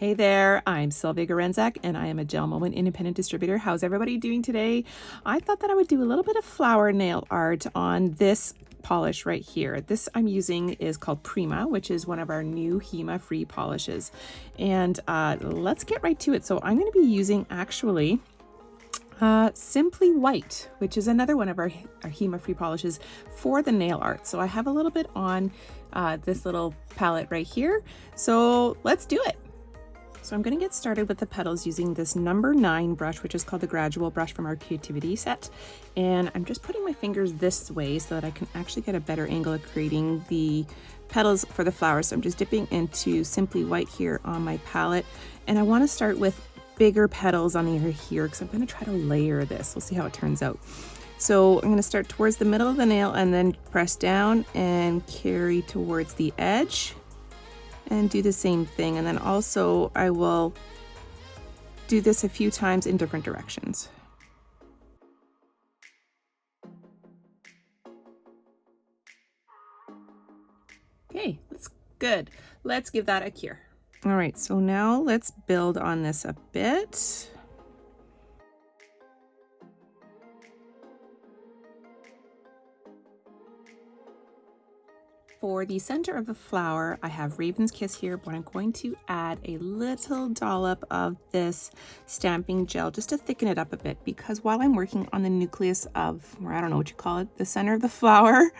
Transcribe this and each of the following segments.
Hey there, I'm Sylvia Gorenszach and I am a Gel Moment independent distributor. How's everybody doing today? I thought that I would do a little bit of flower nail art on this polish right here. This I'm using is called Prima, which is one of our new HEMA-free polishes. And let's get right to it. So I'm going to be using actually Simply White, which is another one of our HEMA-free polishes for the nail art. So I have a little bit on this little palette right here. So let's do it. So I'm going to get started with the petals using this number 9 brush, which is called the Gradual brush from our Creativity set. And I'm just putting my fingers this way so that I can actually get a better angle of creating the petals for the flowers. So I'm just dipping into Simply White here on my palette. And I want to start with bigger petals on the here because I'm going to try to layer this. We'll see how it turns out. So I'm going to start towards the middle of the nail and then press down and carry towards the edge. And do the same thing, and then also I will do this a few times in different directions. Okay, that's good. Let's give that a cure. All right, so now let's build on this a bit. For the center of the flower, I have Raven's Kiss here, but I'm going to add a little dollop of this stamping gel just to thicken it up a bit, because while I'm working on the nucleus of, or I don't know what you call it, the center of the flower,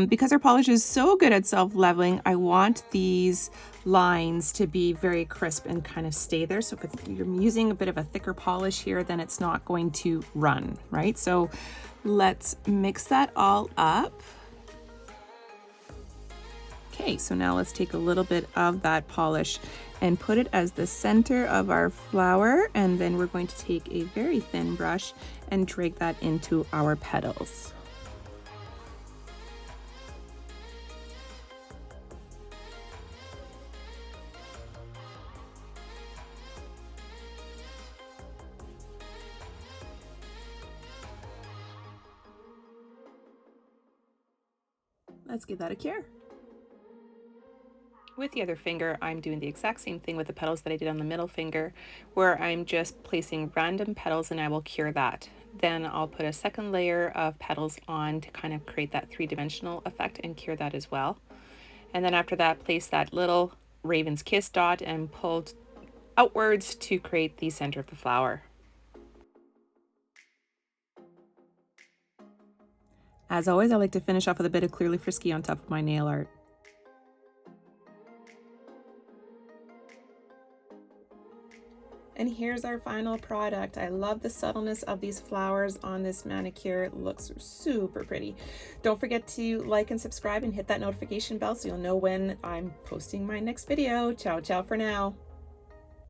because our polish is so good at self-leveling, I want these lines to be very crisp and kind of stay there. So if you're using a bit of a thicker polish here, then it's not going to run, right? So let's mix that all up. Okay, so now let's take a little bit of that polish and put it as the center of our flower, and then we're going to take a very thin brush and drag that into our petals. Let's give that a cure. With the other finger, I'm doing the exact same thing with the petals that I did on the middle finger, where I'm just placing random petals and I will cure that. Then I'll put a second layer of petals on to kind of create that three-dimensional effect and cure that as well. And then after that, place that little Raven's Kiss dot and pull outwards to create the center of the flower. As always, I like to finish off with a bit of Clearly Frisky on top of my nail art. And here's our final product. I love the subtleness of these flowers on this manicure. It looks super pretty. Don't forget to like and subscribe and hit that notification bell so you'll know when I'm posting my next video. Ciao, ciao for now.